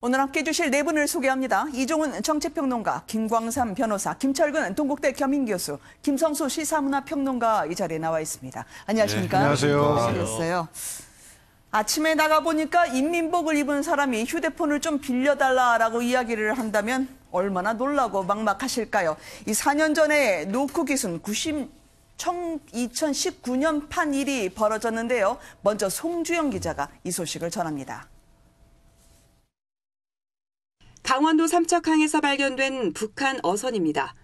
오늘 함께해 주실 네 분을 소개합니다. 이종훈 정치평론가, 김광삼 변호사, 김철근 동국대 겸임교수, 김성수 시사문화평론가 이 자리에 나와 있습니다. 안녕하십니까? 네, 안녕하세요. 반갑습니다. 아침에 나가보니까 인민복을 입은 사람이 휴대폰을 좀 빌려달라라고 이야기를 한다면 얼마나 놀라고 막막하실까요? 이 4년 전에 노크 기순 2019년 판 일이 벌어졌는데요. 먼저 송주영 기자가 이 소식을 전합니다. 강원도 삼척항에서 발견된 북한 어선입니다.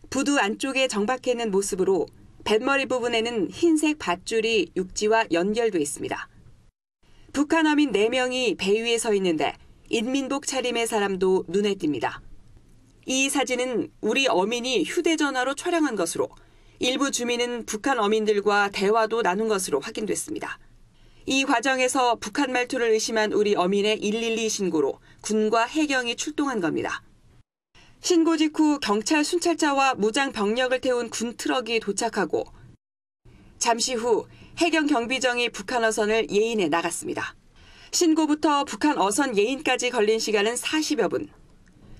부두 안쪽에 정박해 있는 모습으로 뱃머리 부분에는 흰색 밧줄이 육지와 연결돼 있습니다. 북한 어민 4명이 배 위에 서 있는데 인민복 차림의 사람도 눈에 띕니다. 이 사진은 우리 어민이 휴대전화로 촬영한 것으로 일부 주민은 북한 어민들과 대화도 나눈 것으로 확인됐습니다. 이 과정에서 북한 말투를 의심한 우리 어민의 112 신고로 군과 해경이 출동한 겁니다. 신고 직후 경찰 순찰차와 무장 병력을 태운 군 트럭이 도착하고 잠시 후 해경 경비정이 북한 어선을 예인해 나갔습니다. 신고부터 북한 어선 예인까지 걸린 시간은 40여 분.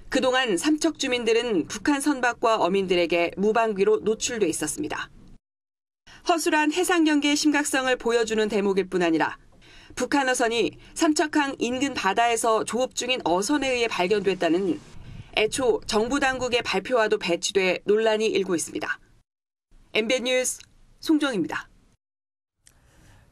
그동안 삼척 주민들은 북한 선박과 어민들에게 무방비로 노출돼 있었습니다. 허술한 해상 경계의 심각성을 보여주는 대목일 뿐 아니라 북한 어선이 삼척항 인근 바다에서 조업 중인 어선에 의해 발견됐다는 애초 정부 당국의 발표와도 배치돼 논란이 일고 있습니다. MBN 뉴스 송정입니다.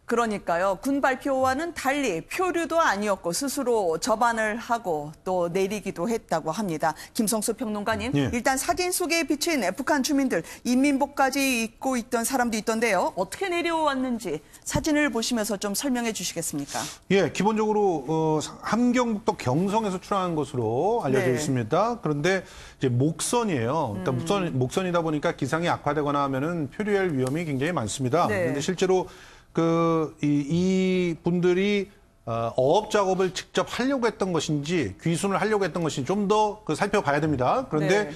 그러니까요. 군 발표와는 달리 표류도 아니었고 스스로 접안을 하고 또 내리기도 했다고 합니다. 김성수 평론가님, 일단 사진 속에 비친 북한 주민들, 인민복까지 입고 있던 사람도 있던데요. 어떻게 내려왔는지 사진을 보시면서 좀 설명해 주시겠습니까? 예, 기본적으로 함경북도 경성에서 출항한 것으로 알려져 있습니다. 그런데 이제 목선이에요. 그러니까 목선이다 보니까 기상이 악화되거나 하면은 표류할 위험이 굉장히 많습니다. 그런데 실제로 이 분들이 어업 작업을 직접 하려고 했던 것인지 귀순을 하려고 했던 것인지 좀 더 살펴봐야 됩니다. 그런데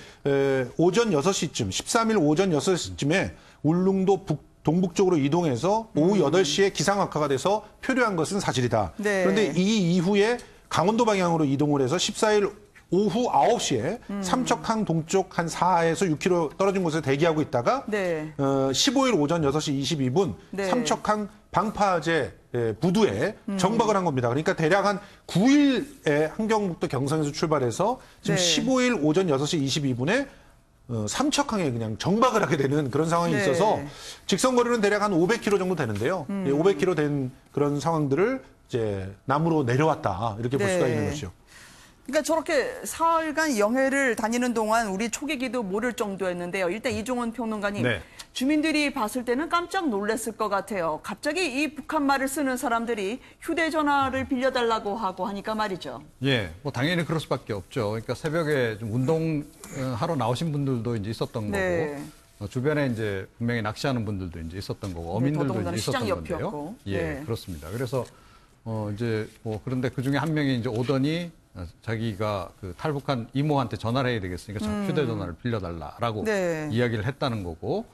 오전 6시쯤, 13일 오전 6시쯤에 울릉도 동북쪽으로 이동해서 오후 8시에 기상 악화가 돼서 표류한 것은 사실이다. 그런데 이 이후에 강원도 방향으로 이동을 해서 14일 오후 9시에 삼척항 동쪽 한 4에서 6km 떨어진 곳에 대기하고 있다가 15일 오전 6시 22분 삼척항 방파제 부두에 정박을 한 겁니다. 그러니까 대략 한 9일에 함경북도 경성에서 출발해서 지금 15일 오전 6시 22분에 삼척항에 그냥 정박을 하게 되는 그런 상황이 있어서 직선거리는 대략 한 500km 정도 되는데요. 500km 된 그런 상황들을 이제 남으로 내려왔다 이렇게 볼 수가 있는 것이죠. 그러니까 저렇게 사흘간 영해를 다니는 동안 우리 초계기도 모를 정도였는데요. 일단 이종훈 평론가님, 주민들이 봤을 때는 깜짝 놀랐을 것 같아요. 갑자기 이 북한말을 쓰는 사람들이 휴대전화를 빌려달라고 하고 하니까 말이죠. 예, 뭐 당연히 그럴 수밖에 없죠. 그러니까 새벽에 좀 운동하러 나오신 분들도 이제 있었던 거고, 주변에 이제 분명히 낚시하는 분들도 이제 있었던 거고, 어민들도 이제 있었던 건데요. 예, 그렇습니다. 그래서 이제 뭐 그런데 그 중에 한 명이 이제 오더니 자기가 탈북한 이모한테 전화를 해야 되겠으니까 휴대전화를 빌려달라라고 이야기를 했다는 거고,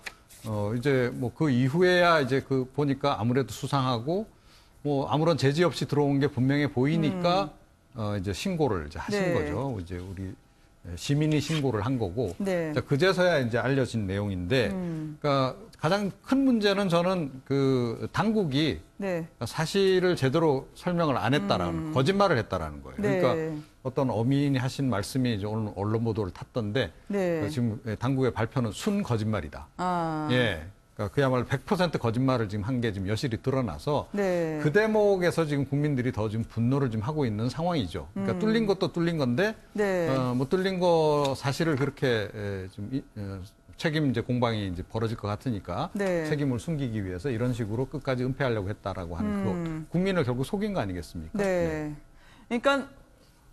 이제 뭐 그 이후에야 이제 보니까 아무래도 수상하고 뭐 아무런 제지 없이 들어온 게 분명해 보이니까 이제 신고를 이제 하신 거죠. 이제 우리 시민이 신고를 한 거고, 그제서야 이제 알려진 내용인데, 그러니까 가장 큰 문제는 저는 당국이 사실을 제대로 설명을 안 했다라는, 거짓말을 했다라는 거예요. 그러니까 어떤 어민이 하신 말씀이 이제 오늘 언론 보도를 탔던데, 지금 당국의 발표는 순 거짓말이다. 예. 그러니까 그야말로 100% 거짓말을 지금 한 게 지금 여실히 드러나서 그 대목에서 지금 국민들이 더 지금 분노를 좀 하고 있는 상황이죠. 그러니까 뚫린 것도 뚫린 건데 뭐 뚫린 거 사실을 그렇게 좀 책임 이제 공방이 이제 벌어질 것 같으니까 책임을 숨기기 위해서 이런 식으로 끝까지 은폐하려고 했다라고 하는 그 국민을 결국 속인 거 아니겠습니까? 그러니까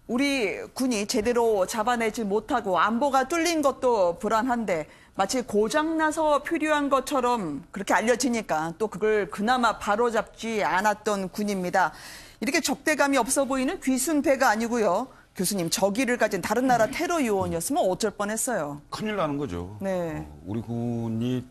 우리 군이 제대로 잡아내지 못하고 안보가 뚫린 것도 불안한데 마치 고장나서 표류한 것처럼 그렇게 알려지니까 또 그걸 그나마 바로잡지 않았던 군입니다. 이렇게 적대감이 없어 보이는 귀순배가 아니고요. 교수님, 적의를 가진 다른 나라 테러 요원이었으면 어쩔 뻔했어요. 큰일 나는 거죠. 우리 군이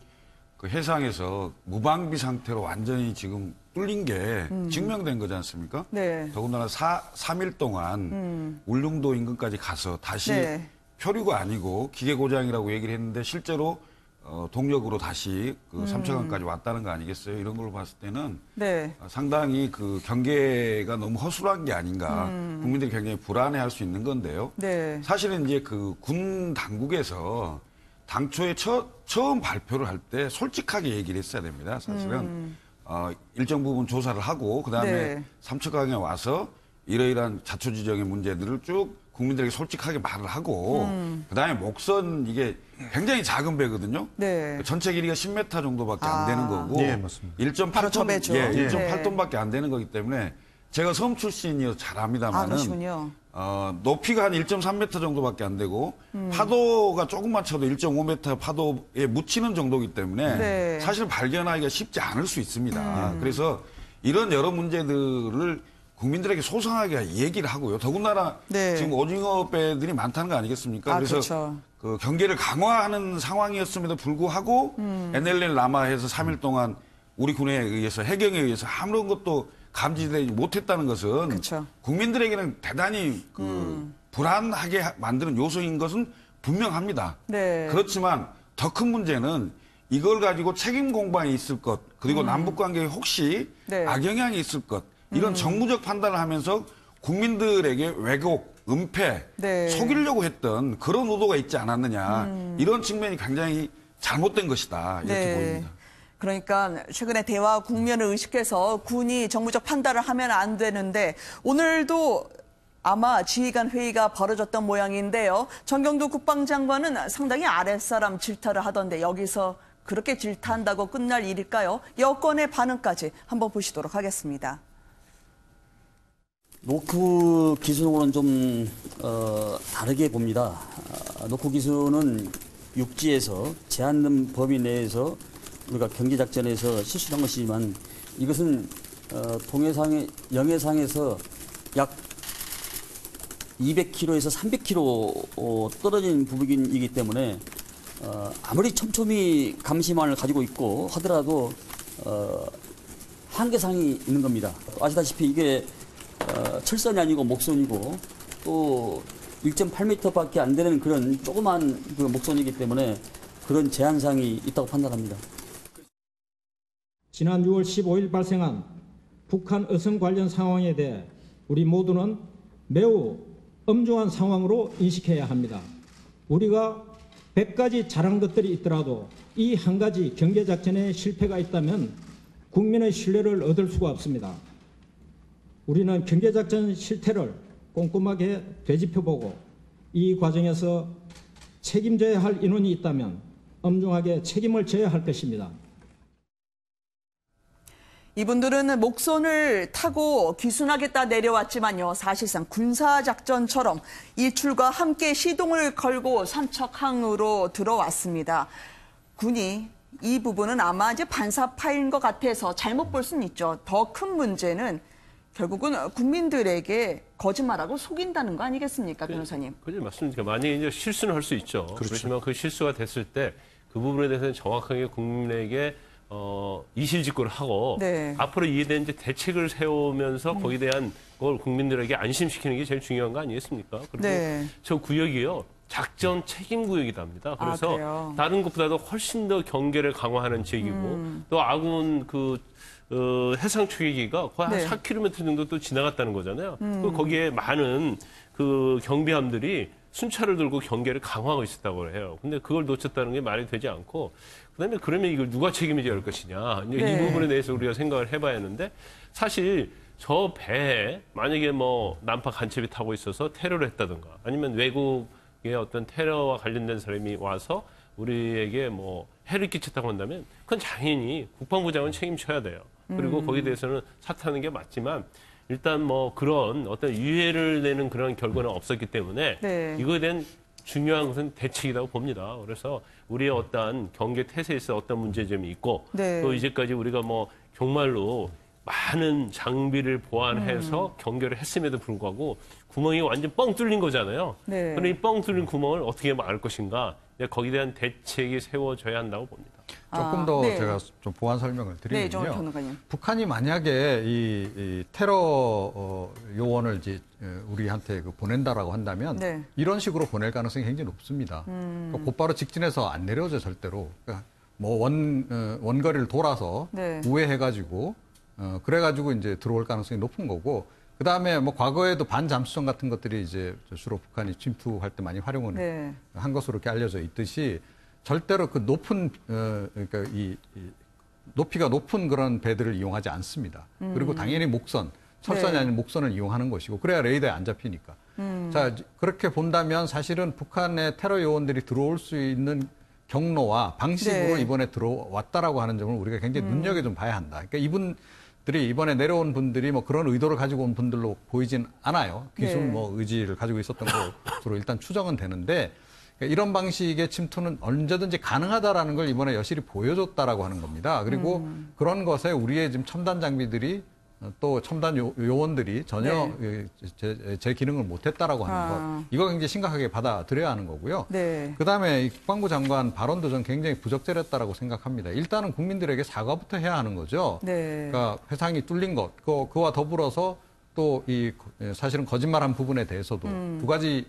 그 해상에서 무방비 상태로 완전히 지금 뚫린 게 증명된 거지 않습니까? 네. 더군다나 3일 동안 울릉도 인근까지 가서 다시 네. 표류가 아니고 기계 고장이라고 얘기를 했는데 실제로 동력으로 다시 그 삼척항까지 왔다는 거 아니겠어요? 이런 걸로 봤을 때는 네. 상당히 그 경계가 너무 허술한 게 아닌가. 국민들이 굉장히 불안해할 수 있는 건데요. 네. 사실은 이제 그 군 당국에서 당초에 처음 발표를 할 때 솔직하게 얘기를 했어야 됩니다. 사실은 일정 부분 조사를 하고 그다음에 네. 삼척항에 와서 이러이러한 자초지정의 문제들을 쭉 국민들에게 솔직하게 말을 하고 그다음에 목선 이게 굉장히 작은 배거든요. 네. 전체 길이가 10m 정도밖에 안 되는 거고 예, 맞습니다. 1.8톤, 예, 1.8톤밖에 안 되는 거기 때문에 제가 섬 출신이어서 잘 아, 압니다만은 그러시군요. 높이가 한 1.3m 정도밖에 안 되고 파도가 조금만 쳐도 1.5m 파도에 묻히는 정도이기 때문에 네. 사실 발견하기가 쉽지 않을 수 있습니다. 그래서 이런 여러 문제들을 국민들에게 소상하게 얘기를 하고요. 더군다나 네. 지금 오징어 배들이 많다는 거 아니겠습니까? 아, 그래서 그렇죠. 그 경계를 강화하는 상황이었음에도 불구하고 NLL 남하해서 3일 동안 우리 군에 의해서 해경에 의해서 아무런 것도 감지되지 못했다는 것은 그렇죠. 국민들에게는 대단히 그 불안하게 만드는 요소인 것은 분명합니다. 네. 그렇지만 더 큰 문제는 이걸 가지고 책임 공방이 있을 것 그리고 남북 관계에 혹시 네. 악영향이 있을 것 이런 정무적 판단을 하면서 국민들에게 왜곡, 은폐, 네. 속이려고 했던 그런 의도가 있지 않았느냐 이런 측면이 굉장히 잘못된 것이다 이렇게 보입니다. 그러니까 최근에 대화 국면을 의식해서 군이 정무적 판단을 하면 안 되는데 오늘도 아마 지휘관 회의가 벌어졌던 모양인데요. 정경도 국방장관은 상당히 아랫사람 질타를 하던데 여기서 그렇게 질타한다고 끝날 일일까요? 여권의 반응까지 한번 보시도록 하겠습니다. 노크 기준으로는 좀 다르게 봅니다. 노크 기준은 육지에서 제한된 범위 내에서 우리가 경계작전에서 실수한 것이지만 이것은 영해상에서 약 200km에서 300km 떨어진 부분이기 때문에 아무리 촘촘히 감시망을 가지고 있고 하더라도 한계상이 있는 겁니다. 아시다시피 이게 철선이 아니고 목선이고 또 1.8m밖에 안 되는 그런 조그만 그 목선이기 때문에 그런 제한상이 있다고 판단합니다. 지난 6월 15일 발생한 북한 어선 관련 상황에 대해 우리 모두는 매우 엄중한 상황으로 인식해야 합니다. 우리가 100가지 잘한 것들이 있더라도 이 한 가지 경계작전에 실패가 있다면 국민의 신뢰를 얻을 수가 없습니다. 우리는 경계작전 실태를 꼼꼼하게 되짚어보고 이 과정에서 책임져야 할 인원이 있다면 엄중하게 책임을 져야 할 것입니다. 이분들은 목선을 타고 귀순하겠다 내려왔지만요. 사실상 군사작전처럼 일출과 함께 시동을 걸고 삼척항으로 들어왔습니다. 군이 이 부분은 아마 이제 반사파인 것 같아서 잘못 볼 수는 있죠. 더 큰 문제는 결국은 국민들에게 거짓말하고 속인다는 거 아니겠습니까, 변호사님? 그게 맞습니다. 만약에 이제 실수는 할 수 있죠. 그렇지만 그 실수가 됐을 때 그 부분에 대해서는 정확하게 국민에게 이실직고를 하고 네. 앞으로 이에 대한 이제 대책을 세우면서 거기에 대한 걸 국민들에게 안심시키는 게 제일 중요한 거 아니겠습니까? 그리고 네. 저 구역이요. 작전 책임 구역이다 합니다. 그래서 그래요? 다른 것보다도 훨씬 더 경계를 강화하는 지역이고 또 아군 해상 추계기가 거의 네. 한 4km 정도 또 지나갔다는 거잖아요. 그 거기에 많은 그 경비함들이 순찰을 들고 경계를 강화하고 있었다고 해요. 근데 그걸 놓쳤다는 게 말이 되지 않고 그다음에 그러면 이걸 누가 책임을 할 것이냐. 이제 네. 이 부분에 대해서 우리가 생각을 해봐야 하는데 사실 저 배에 만약에 뭐 난파 간첩이 타고 있어서 테러를 했다든가 아니면 외국의 어떤 테러와 관련된 사람이 와서 우리에게 뭐 해를 끼쳤다고 한다면 그건 당연히 국방부장은 책임져야 돼요. 그리고 거기에 대해서는 사퇴하는 게 맞지만 일단 뭐 그런 어떤 유해를 내는 그런 결과는 없었기 때문에 네. 이거에 대한 중요한 것은 대책이라고 봅니다. 그래서 우리의 어떤 경계 태세에서 어떤 문제점이 있고 네. 또 이제까지 우리가 뭐 정말로 많은 장비를 보완해서 경계를 했음에도 불구하고 구멍이 완전 뻥 뚫린 거잖아요. 네. 그럼 이 뻥 뚫린 구멍을 어떻게 막을 것인가 거기에 대한 대책이 세워져야 한다고 봅니다. 조금 더 네. 제가 좀 보완 설명을 네, 정 드리면요. 평론가님. 북한이 만약에 이 테러 요원을 이제 우리한테 보낸다라고 한다면 네. 이런 식으로 보낼 가능성이 굉장히 높습니다. 그러니까 곧바로 직진해서 안 내려오죠, 절대로. 그러니까 뭐 원거리를 돌아서 네. 우회해가지고 그래가지고 이제 들어올 가능성이 높은 거고. 그 다음에 뭐 과거에도 반잠수정 같은 것들이 이제 주로 북한이 침투할 때 많이 활용을 네. 한 것으로 이렇게 알려져 있듯이 절대로 그 높은 그러니까 이 높이가 높은 그런 배들을 이용하지 않습니다. 그리고 당연히 목선, 철선이 네. 아닌 목선을 이용하는 것이고 그래야 레이더에 안 잡히니까. 자, 그렇게 본다면 사실은 북한의 테러 요원들이 들어올 수 있는 경로와 방식으로 네. 이번에 들어왔다라고 하는 점을 우리가 굉장히 눈여겨 좀 봐야 한다. 그러니까 이분들이 이번에 내려온 분들이 뭐 그런 의도를 가지고 온 분들로 보이진 않아요. 귀순 네. 뭐 의지를 가지고 있었던 것으로 일단 추정은 되는데 그러니까 이런 방식의 침투는 언제든지 가능하다라는 걸 이번에 여실히 보여줬다라고 하는 겁니다. 그리고 그런 것에 우리의 지금 첨단 장비들이 또 첨단 요원들이 전혀 제 기능을 못했다라고 하는 것. 이거 굉장히 심각하게 받아들여야 하는 거고요. 네. 그다음에 이 국방부 장관 발언도 전 굉장히 부적절했다라고 생각합니다. 일단은 국민들에게 사과부터 해야 하는 거죠. 네. 그러니까 회상이 뚫린 것, 그와 더불어서 또 이 사실은 거짓말한 부분에 대해서도 두 가지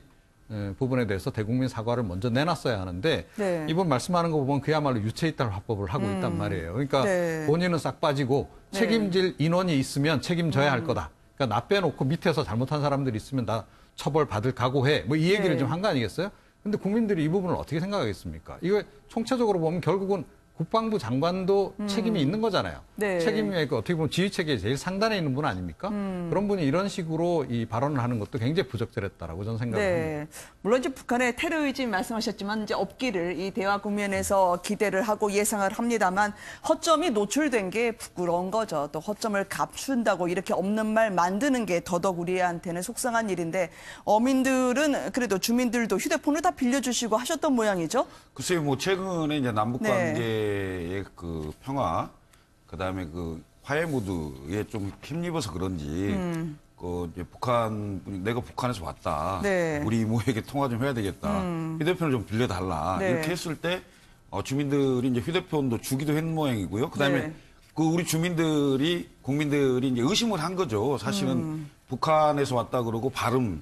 부분에 대해서 대국민 사과를 먼저 내놨어야 하는데 네. 이번 말씀하는 거 보면 그야말로 유체이탈 화법을 하고 있단 말이에요. 그러니까 네. 본인은 싹 빠지고 네. 책임질 인원이 있으면 책임져야 할 거다. 그러니까 나 빼놓고 밑에서 잘못한 사람들이 있으면 나 처벌 받을 각오해. 뭐 이 얘기를 네. 좀 한 거 아니겠어요? 근데 국민들이 이 부분을 어떻게 생각하겠습니까? 이거 총체적으로 보면 결국은 국방부 장관도 책임이 있는 거잖아요. 네. 책임이 어떻게 보면 지휘체계의 제일 상단에 있는 분 아닙니까? 그런 분이 이런 식으로 이 발언을 하는 것도 굉장히 부적절했다라고 저는 생각합니다. 네. 물론 이제 북한의 테러 의지 말씀하셨지만 이제 없기를 이 대화 국면에서 기대를 하고 예상을 합니다만 허점이 노출된 게 부끄러운 거죠. 또 허점을 감춘다고 이렇게 없는 말 만드는 게 더더욱 우리한테는 속상한 일인데 어민들은 그래도 주민들도 휴대폰을 다 빌려주시고 하셨던 모양이죠. 글쎄요, 뭐 최근에 이제 남북 네. 관계의 그 평화, 그다음에 그 화해 모드에 좀 힘입어서 그런지 그 이제 북한 분이 내가 북한에서 왔다. 네. 우리 이모에게 통화 좀 해야 되겠다. 휴대폰을 좀 빌려달라. 네. 이렇게 했을 때 주민들이 이제 휴대폰도 주기도 했는 모양이고요. 그다음에 네. 그 우리 국민들이 이제 의심을 한 거죠. 사실은 북한에서 왔다 그러고 발음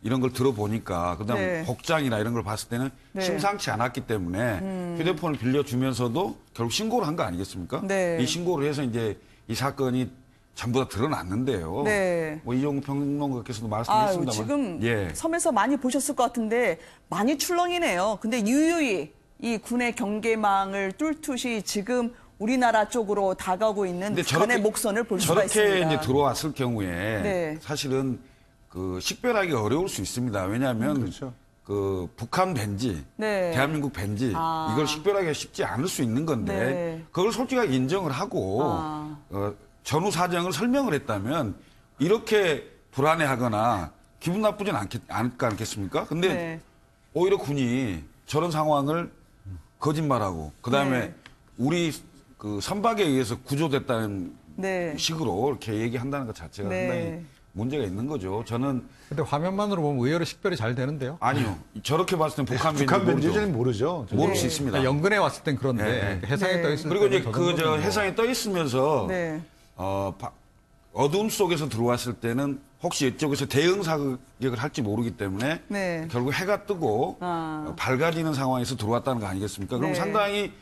이런 걸 들어보니까 그다음 네. 복장이나 이런 걸 봤을 때는 네. 심상치 않았기 때문에 휴대폰을 빌려주면서도 결국 신고를 한 거 아니겠습니까? 네. 이 신고를 해서 이제 이 사건이 전부 다 드러났는데요. 네. 뭐 이종우 평론가께서도 아유, 말씀하셨습니다만, 지금 예. 섬에서 많이 보셨을 것 같은데 많이 출렁이네요. 근데 유유히 이 군의 경계망을 뚫듯이 지금 우리나라 쪽으로 다가오고 있는 근데 북한의 목선을 볼 수가 있습니다. 저렇게 이제 들어왔을 경우에 네. 사실은 그 식별하기 어려울 수 있습니다. 왜냐하면 그렇죠. 그 북한 밴지, 네. 대한민국 밴지 아. 이걸 식별하기가 쉽지 않을 수 있는 건데 네. 그걸 솔직하게 인정을 하고 아. 전후 사정을 설명을 했다면 이렇게 불안해하거나 기분 나쁘진 않을까 않겠습니까? 근데 네. 오히려 군이 저런 상황을 거짓말하고 그다음에 네. 우리 그 선박에 의해서 구조됐다는 네. 식으로 이렇게 얘기한다는 것 자체가 네. 상당히 문제가 있는 거죠. 저는 근데 화면만으로 보면 의외로 식별이 잘 되는데요. 아니요. 저렇게 봤을 땐 북한 북한 밴지 밴지는 모르죠. 모를 네. 수 있습니다. 그러니까 연근에 왔을 땐 그런데 네. 해상에 네. 떠 있을 그리고 이제 때는 그 저 정도는 뭐 해상에 떠 있으면서 네. 어두움 속에서 들어왔을 때는 혹시 이쪽에서 대응 사격을 할지 모르기 때문에 네. 결국 해가 뜨고 밝아지는 상황에서 들어왔다는 거 아니겠습니까? 그럼 네. 상당히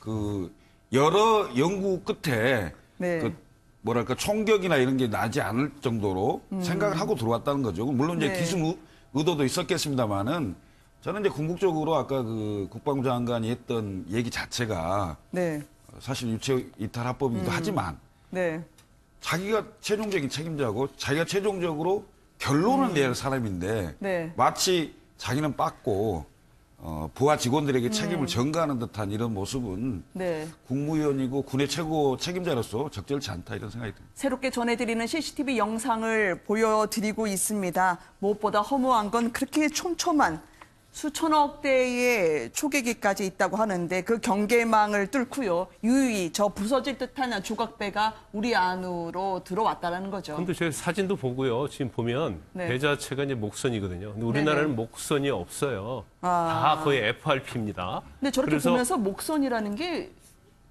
그 여러 연구 끝에 네. 그 뭐랄까 총격이나 이런 게 나지 않을 정도로 생각을 하고 들어왔다는 거죠. 물론 이제 네. 기승 의도도 있었겠습니다만은 저는 이제 궁극적으로 아까 그 국방부 장관이 했던 얘기 자체가 네. 사실 유체 이탈 합법이기도 하지만 네. 자기가 최종적인 책임자고 자기가 최종적으로 결론을 내야 할 사람인데 네. 마치 자기는 빠꾸 부하 직원들에게 책임을 전가하는 듯한 이런 모습은 네. 국무위원이고 군의 최고 책임자로서 적절치 않다 이런 생각이 듭니다. 새롭게 전해드리는 CCTV 영상을 보여드리고 있습니다. 무엇보다 허무한 건 그렇게 촘촘한 수천억 대의 초계기까지 있다고 하는데 그 경계망을 뚫고요. 유유히 저 부서질 듯한 조각배가 우리 안으로 들어왔다는 거죠. 근데 제가 사진도 보고요. 지금 보면 네. 배 자체가 이제 목선이거든요. 근데 우리나라는 네네. 목선이 없어요. 아. 다 거의 FRP입니다. 근데 저렇게 보면서 목선이라는 게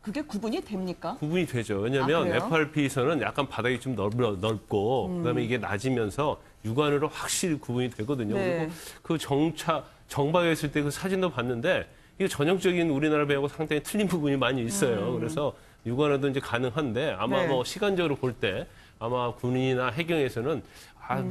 그게 구분이 됩니까? 구분이 되죠. 왜냐하면 그래요? FRP에서는 약간 바닥이 좀 넓고 그다음에 이게 낮으면서 육안으로 확실히 구분이 되거든요. 네. 그리고 그 정박했을 때 그 사진도 봤는데 이게 전형적인 우리나라 배하고 상당히 틀린 부분이 많이 있어요. 그래서 육안으로도 이제 가능한데 아마 네. 뭐 시간적으로 볼 때 아마 군이나 해경에서는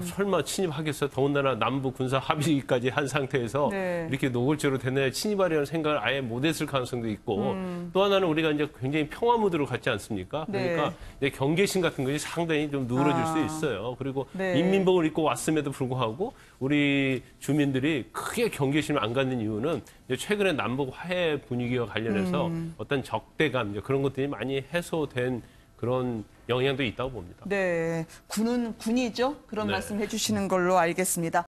설마 침입하겠어? 더군다나 남부 군사 합의까지 한 상태에서 네. 이렇게 노골적으로 대내에 침입하려는 생각을 아예 못했을 가능성도 있고 또 하나는 우리가 이제 굉장히 평화 무드로 갔지 않습니까? 네. 그러니까 이제 경계심 같은 것이 상당히 좀 누그러질 수 있어요. 그리고 네. 인민복을 입고 왔음에도 불구하고 우리 주민들이 크게 경계심을 안 갖는 이유는 이제 최근에 남북 화해 분위기와 관련해서 어떤 적대감 이제 그런 것들이 많이 해소된 그런 영향도 있다고 봅니다. 네, 군은 군이죠. 그런 네. 말씀 해주시는 걸로 알겠습니다.